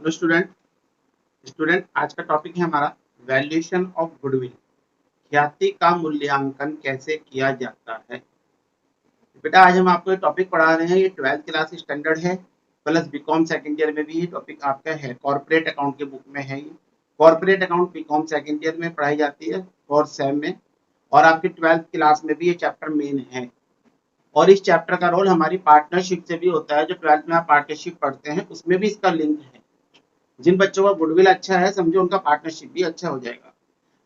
Hello student आज का topic है हमारा वैल्यूएशन ऑफ गुडविल। ख्याति का मूल्यांकन कैसे किया जाता है। बेटा आज हम आपको ये टॉपिक पढ़ा रहे हैं। ये 12th क्लास स्टैंडर्ड है प्लस बीकॉम सेकंड ईयर में भी ये टॉपिक आपका है। कॉर्पोरेट अकाउंट के बुक में है। ये corporate account BCom second year में पढ़ाई जाती है और सेम में, और आपकी 12th क्लास में भी ये चैप्टर मेन है। और इस चैप्टर का रोल हमारी पार्टनरशिप से भी होता है। जो 12th में आप पार्टनरशिप पढ़ते हैं उसमें भी इसका लिंक है। जिन बच्चों का गुडविल अच्छा है समझो उनका पार्टनरशिप भी अच्छा हो जाएगा।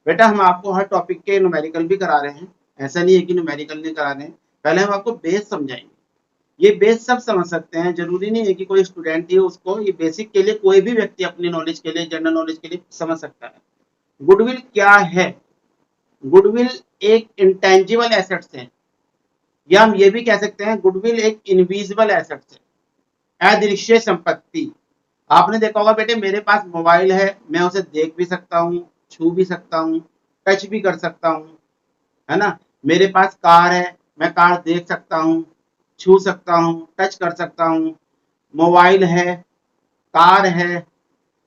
बेटा हम आपको हर टॉपिक के न्यूमेरिकल भी करा रहे हैं, ऐसा नहीं है कि न्यूमेरिकल नहीं करा रहे हैं। पहले हम आपको बेस समझाएंगे। ये बेस सब समझ सकते हैं, जरूरी नहीं है कि कोई स्टूडेंट ही उसको, ये बेसिक के लिए कोई भी व्यक्ति अपनी नॉलेज के लिए, जनरल नॉलेज के लिए समझ सकता है। गुडविल क्या है? गुडविल एक इंटेंजिबल एसेट्स है, या हम ये भी कह सकते हैं गुडविल एक इनविजिबल एसेट्स है, अदृश्य संपत्ति। आपने देखा होगा बेटे, मेरे पास मोबाइल है, मैं उसे देख भी सकता हूँ, छू भी सकता हूँ, टच भी कर सकता हूँ, है ना। मेरे पास कार है, मैं कार देख सकता हूँ, छू सकता हूँ, टच कर सकता हूँ। मोबाइल है, कार है,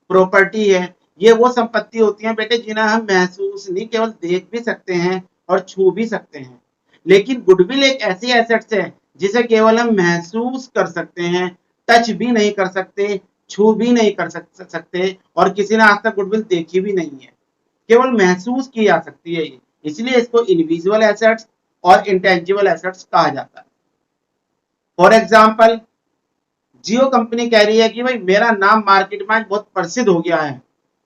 प्रॉपर्टी है। ये वो संपत्ति होती है बेटे जिन्हें हम महसूस नहीं केवल देख भी सकते हैं और छू भी सकते हैं। लेकिन गुडविल एक ऐसी एसेट्स है जिसे केवल हम महसूस कर सकते हैं, टच भी नहीं कर सकते, छू भी नहीं कर सकते, और किसी ने आज तक गुडविल देखी भी नहीं है, केवल महसूस की जा सकती है। इसलिए इसको इनविजिबल एसेट्स और इंटेंजिबल एसेट्स कहा जाता है। फॉर एग्जाम्पल, जियो कंपनी कह रही है कि भाई मेरा नाम मार्केट में बहुत प्रसिद्ध हो गया है,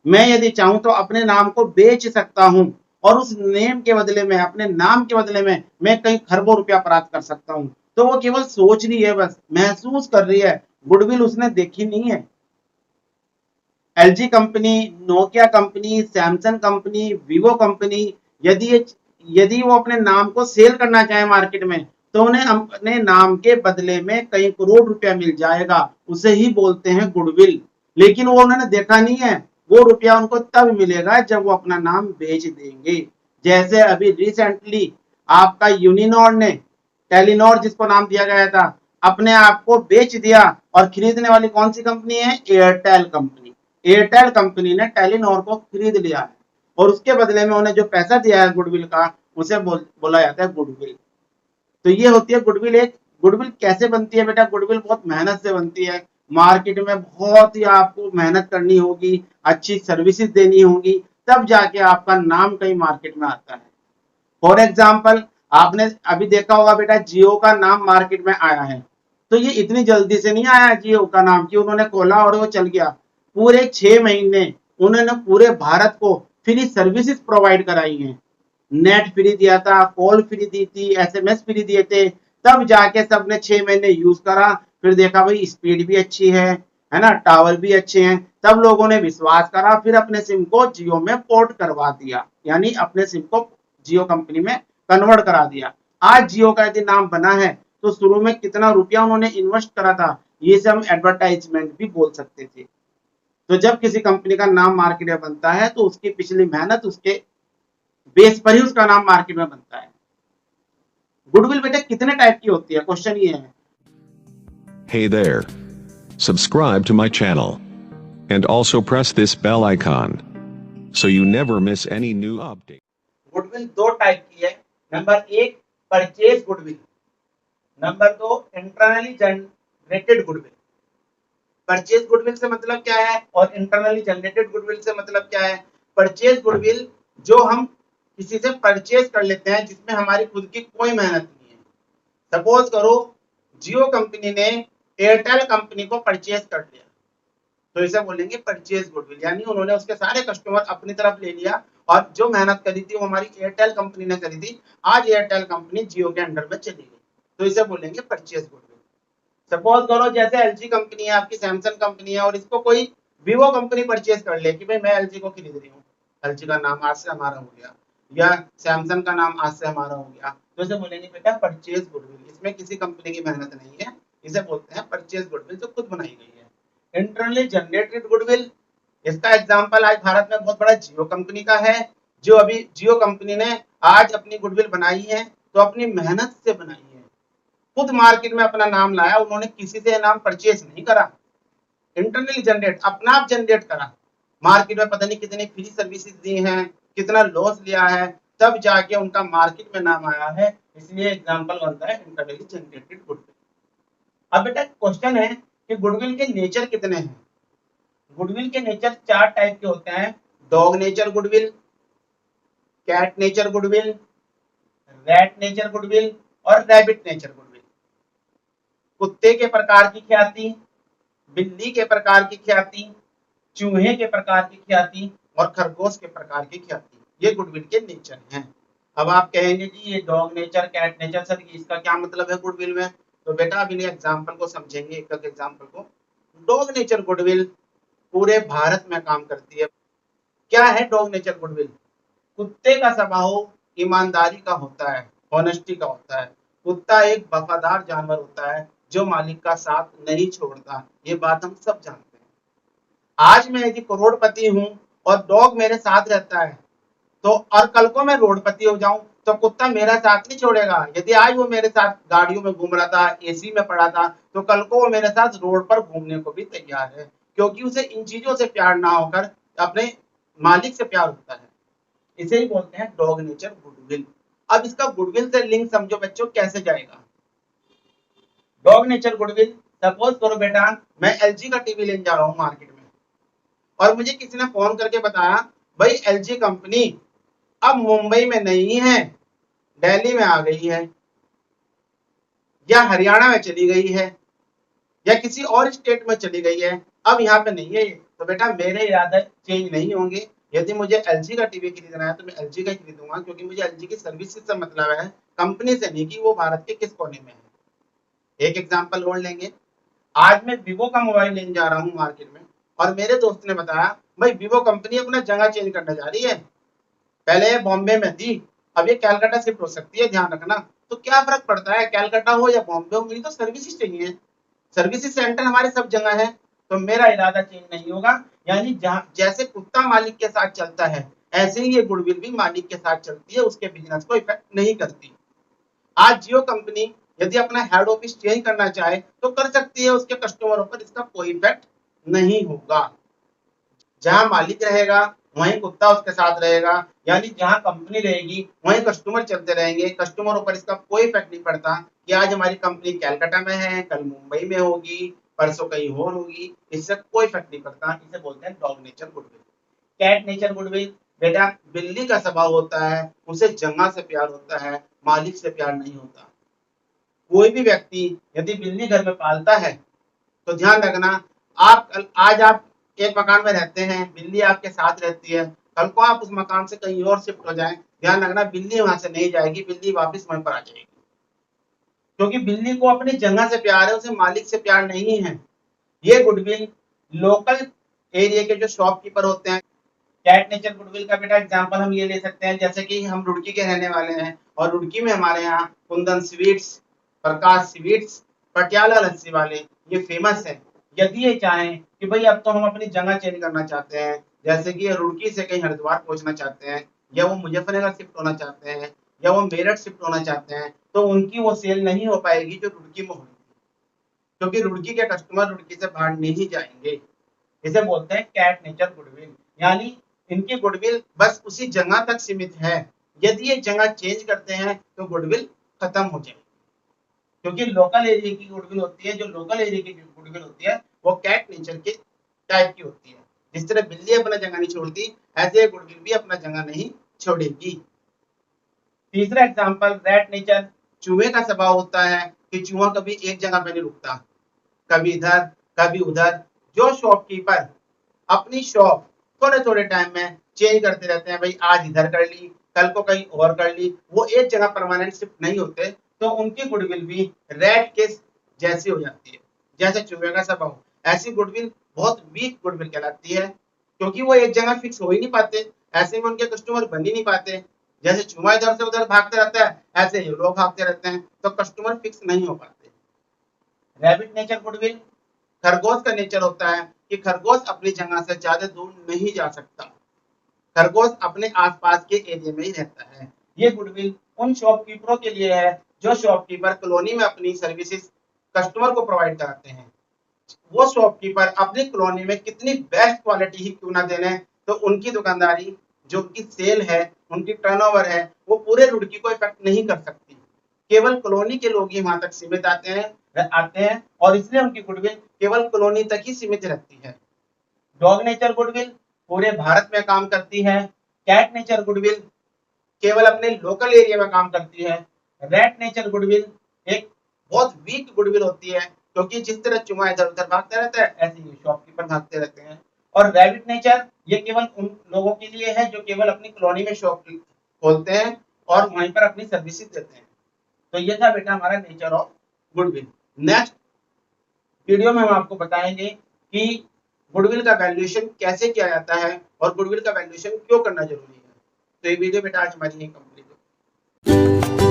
मैं यदि चाहूं तो अपने नाम को बेच सकता हूं, और उस नेम के बदले में, अपने नाम के बदले में मैं कई खरबों रुपया प्राप्त कर सकता हूं। तो वो केवल सोच रही है, बस महसूस कर रही है, गुडविल उसने देखी नहीं है। LG company, Nokia company, Samsung company, Vivo company, यदि वो अपने नाम को सेल करना चाहे मार्केट में, तो उन्हें अपने नाम के बदले में कई करोड़ रुपया मिल जाएगा, उसे ही बोलते हैं गुडविल। लेकिन वो उन्होंने देखा नहीं है, वो रुपया उनको तब मिलेगा जब वो अपना नाम बेच देंगे। जैसे अभी रिसेंटली आपका यूनिनॉर ने, टेलीनॉर जिसको नाम दिया गया था, अपने आप को बेच दिया, और खरीदने वाली कौन सी कंपनी है? Airtel company. एयरटेल कंपनी ने टेलीनॉर को खरीद लिया है, और उसके बदले में उन्हें जो पैसा दिया है गुडविल का, उसे बोला जाता है गुडविल। तो ये होती है गुडविल। एक गुडविल कैसे बनती है बेटा? गुडविल बहुत मेहनत से बनती है। मार्केट में बहुत ही आपको मेहनत करनी होगी, अच्छी सर्विसेज देनी होगी, तब जाके आपका नाम कहीं मार्केट में आता है। फॉर एग्जाम्पल, आपने अभी देखा होगा बेटा, जियो का नाम मार्केट में आया है, तो ये इतनी जल्दी से नहीं आया जियो का नाम कि उन्होंने खोला और वो चल गया। पूरे 6 महीने उन्होंने पूरे भारत को फ्री सर्विसेज प्रोवाइड कराई हैं। नेट फ्री दिया था, कॉल फ्री दी थी, एसएमएस फ्री दिए थे, तब जाके सबने 6 महीने यूज करा, फिर देखा भाई स्पीड भी अच्छी है ना, टावर भी अच्छे हैं, तब लोगों ने विश्वास करा, फिर अपने सिम को जियो में पोर्ट करवा दिया, यानी अपने सिम को जियो कंपनी में कन्वर्ट करा दिया। आज जियो का यदि नाम बना है तो शुरू में कितना रुपया उन्होंने इन्वेस्ट करा था, ये से हम एडवर्टाइजमेंट भी बोल सकते थे। तो जब किसी कंपनी का नाम मार्केट में बनता है तो उसकी पिछली मेहनत, उसके बेस पर ही उसका नाम मार्केट में बनता है। गुडविल बेटा कितने टाइप की होती है, क्वेश्चन ये है। Hey there. Subscribe to my channel. And also press this bell icon. So you never miss any new update. Goodwill दो टाइप की है। Number 1 purchase goodwill, number 2 internally generated goodwill. Purchase goodwill से मतलब क्या है और इंटरनली जनरेटेड गुडविल से मतलब क्या है? परचेज गुडविल जो हम किसी से परचेज कर लेते हैं, जिसमें हमारी खुद की कोई मेहनत नहीं है। सपोज करो जियो कंपनी ने एयरटेल कंपनी को परचेज कर लिया, तो इसे बोलेंगे परचेज गुडविल, यानी उन्होंने उसके सारे कस्टमर अपनी तरफ ले लिया, और जो मेहनत करी थी वो हमारी एयरटेल कंपनी ने करी थी, आज एयरटेल कंपनी जियो के अंडर में चली गई, तो इसे बोलेंगे परचेज गुडविल। सपोज करो जैसे एलजी कंपनी है, आपकी सैमसंग कंपनी है, और इसको कोई वीवो कंपनी परचेज कर ले कि भाई मैं एलजी को खरीद रही हूँ, एलजी का नाम आज से हमारा हो गया, या सैमसंग का नाम आज से हमारा हो गया, तो इसे बोलेंगे बेटा परचेज गुडविल। इसमें किसी कंपनी की मेहनत नहीं है, इसे बोलते हैं परचेज गुडविल, जो खुद बनाई गई है। इंटरनली जनरेटेड गुडविल, इसका एग्जांपल आज भारत में बहुत बड़ा जियो कंपनी का है। जो अभी जियो कंपनी ने आज अपनी गुडविल बनाई है तो अपनी मेहनत से बनाई है, खुद मार्केट में अपना नाम लाया, उन्होंने किसी से नाम परचेज नहीं करा। इंटरनली जनरेट, अपना आप जनरेट करा, मार्केट में पता नहीं कितनी फ्री सर्विसेज दी हैं, कितना लॉस लिया है, तब जाके उनका मार्केट में नाम आया है। इसलिए एग्जाम्पल बनता है इंटरनली जनरेटेड गुडविल। अब बेटा क्वेश्चन है कि गुडविल के नेचर कितने हैं। गुडविल के नेचर 4 टाइप के होते हैं। Dog nature goodwill, cat nature goodwill, rat nature goodwill और रैबिट नेचर गुडविल। कुत्ते के प्रकार की ख्याति, बिल्ली के प्रकार की ख्याति, चूहे के प्रकार की ख्याति और खरगोश के प्रकार की ख्याति, ये गुडविल के नेचर हैं। अब आप कहेंगे जी ये dog nature, cat nature, sir इसका क्या मतलब है गुडविल में? तो बेटा अभी एग्जाम्पल को समझेंगे, एक एक एग्जाम्पल को। डॉग नेचर गुडविल पूरे भारत में काम करती है। क्या है डॉग नेचर गुडविल? कुत्ते का स्वभाव ईमानदारी का होता है, ऑनेस्टी का होता है। कुत्ता एक वफादार जानवर होता है जो मालिक का साथ नहीं छोड़ता, ये बात हम सब जानते हैं। आज मैं यदि करोड़पति हूं और डॉग मेरे साथ रहता है, तो और कल को मैं रोडपति हो जाऊं तो कुत्ता मेरा साथ नहीं छोड़ेगा। यदि आज वो मेरे साथ गाड़ियों में घूम रहा था, एसी में पड़ा था, तो कल को वो मेरे साथ रोड पर घूमने को भी तैयार है, क्योंकि उसे इन चीजों से प्यार ना होकर अपने मालिक से प्यार होता है। इसे ही बोलते हैं डॉग नेचर गुडविल। अब इसका गुडविल से लिंक समझो बच्चों कैसे जाएगा। डॉग नेचर गुडविल, सपोज करो बेटा मैं एलजी का टीवी लेने जा रहा हूँ मार्केट में, और मुझे किसी ने फोन करके बताया भाई एलजी कंपनी अब मुंबई में नहीं है, दिल्ली में आ गई है, या हरियाणा में चली गई है, या किसी और स्टेट में चली गई है, अब यहाँ पे नहीं है। तो बेटा मेरे इरादे चेंज नहीं होंगे। यदि मुझे एलजी का टीवी खरीदना है तो मैं एलजी का ही खरीदूंगा, क्योंकि मुझे एलजी की सर्विस से मतलब है, कंपनी से नहीं कि वो भारत के किस कोने में है। एक एग्जाम्पल और लेंगे। आज मैं वीवो का मोबाइल लेने जा रहा हूँ मार्केट में, और मेरे दोस्त ने बताया भाई वीवो कंपनी अपना जगह चेंज करने जा रही है, पहले ये बॉम्बे में थी, अब ये कैलकाटा शिफ्ट हो सकती है, ध्यान रखना। तो क्या फर्क पड़ता है कैलकाटा हो या बॉम्बे हो, मेरी तो सर्विस चाहिए, सर्विस सेंटर हमारे सब जगह है, तो मेरा इरादा चेंज नहीं होगा। यानी जहाँ जैसे कुत्ता मालिक के साथ चलता है, ऐसे ही ये गुडविल भी मालिक के साथ चलती है, उसके बिजनेस को इफेक्ट नहीं करती। आज जियो कंपनी यदि अपना हेड ऑफिस चेंज करना चाहे तो कर सकती है, उसके कस्टमरों पर इसका कोई इफेक्ट नहीं होगा। जहां मालिक रहेगा वहीं कुत्ता उसके साथ रहेगा, यानी जहां कंपनी रहेगी वहीं कस्टमर चलते रहेंगे, कस्टमरों पर इसका कोई इफेक्ट नहीं पड़ता कि आज हमारी कंपनी कैलकाटा में है, कल मुंबई में होगी, परसों कहीं और होगी, इससे कोई इफेक्ट नहीं पड़ता। इसे बोलते हैं dog nature goodwill. Cat nature goodwill, बेटा बिल्ली का स्वभाव होता है, उसे जगह से प्यार होता है, मालिक से प्यार नहीं होता। कोई भी व्यक्ति यदि बिल्ली घर में पालता है तो ध्यान रखना, आज आप एक मकान में रहते हैं, बिल्ली आपके साथ रहती है, कल को आप उस मकान से कहीं और शिफ्ट हो जाएं, ध्यान रखना बिल्ली वहां से नहीं जाएगी, बिल्ली वापस वहीं पर आ जाएगी, क्योंकि बिल्ली को अपनी जगह से प्यार है, उसे मालिक से प्यार नहीं है। ये गुडविल लोकल एरिया के जो शॉपकीपर होते हैं। कैट नेचर गुडविल का बेटा एग्जांपल हम ये ले सकते हैं, जैसे कि हम रुड़की के रहने वाले हैं और रुड़की में हमारे यहाँ कुंदन स्वीट्स, प्रकाश स्वीट्स, पटियाला लस्सी वाले ये फेमस है। यदि ये चाहें कि भाई अब तो हम अपनी जगह चेंज करना चाहते हैं, जैसे कि रुड़की से कहीं हरिद्वार पहुंचना चाहते हैं, या वो मुजफ्फरनगर शिफ्ट होना चाहते हैं, या वो मेरठ शिफ्ट होना चाहते हैं, तो उनकी वो सेल नहीं हो पाएगी जो रुड़की में होगी, क्योंकि रुड़की के कस्टमर रुड़की से बाहर नहीं जाएंगे। इसे बोलते हैं कैट नेचर गुडविल, यानी इनकी गुडविल बस उसी जगह तक सीमित है, यदि ये जगह चेंज करते हैं तो गुडविल खत्म हो जाएगी। क्योंकि लोकल एरिया की गुडविल होती है, जो लोकल एरिया की गुडविल होती है वो कैट नेचर के टाइप की होती है। जिस तरह बिल्ली अपना जगह नहीं छोड़ती, ऐसे गुडविल भी अपना जगह नहीं छोड़ेगी। तीसरा एग्जाम्पल रैट नेचर, चूहे का स्वभाव होता है कि चूहा कभी एक जगह पे नहीं रुकता, कभी इधर कभी उधर। जो शॉपकीपर अपनी शॉप थोड़े थोड़े टाइम में चेंज करते रहते हैं, भाई आज इधर कर ली, कल को कहीं और कर ली, वो एक जगह परमानेंट शिफ्ट नहीं होते, तो उनकी गुडविल भी रैट के जैसी हो जाती है, जैसे चूहे का स्वभाव। ऐसी गुडविल बहुत वीक गुडविल कहलाती है, क्योंकि वो एक जगह फिक्स हो ही नहीं पाते, ऐसे में उनके कस्टमर बन ही नहीं पाते। जैसे चूहा इधर से उधर भागते रहता है, ऐसे ही लोग भागते रहते हैं, तो कस्टमर फिक्स नहीं हो पाते। रैबिट नेचर गुडविल, खरगोश का नेचर होता है कि खरगोश अपनी जगह से ज्यादा दूर नहीं जा सकता, खरगोश अपने आसपास के एरिया में ही रहता है। ये गुडविल उन शॉपकीपरों के लिए है जो शॉपकीपर कॉलोनी में अपनी सर्विसेज कस्टमर को प्रोवाइड कराते हैं। वो शॉपकीपर अपनी कॉलोनी में कितनी बेस्ट क्वालिटी ही क्यों ना दे रहे हैं, तो उनकी दुकानदारी, जो उनकी सेल है, उनकी टर्नओवर है, वो पूरे रुड़की को इफेक्ट नहीं कर सकती। केवल कॉलोनी के लोग ही वहां तक सीमित आते हैं और इसलिए उनकी गुडविल केवल कॉलोनी तक ही सीमित रहती है। डॉग नेचर गुडविल पूरे भारत में काम करती है। कैट नेचर गुडविल केवल अपने लोकल एरिया में काम करती है। रैट नेचर गुडविल एक बहुत वीक गुडविल होती है, क्योंकि जिस तरह चूहा इधर उधर भागता रहता है, ऐसे ही शॉपकीपर भागते रहते हैं। और रैबिट नेचर ये केवल उन लोगों के लिए है जो केवल अपनी कॉलोनी में शॉप खोलते हैं और वहीं पर अपनी सर्विसेज देते हैं। तो ये था बेटा हमारा nature of goodwill. Next video में हम आपको बताएंगे कि गुडविल का वैल्यूएशन कैसे किया जाता है और गुडविल का वैल्यूएशन क्यों करना जरूरी है। तो ये वीडियो बेटा आज हमारी कंप्लीट हो।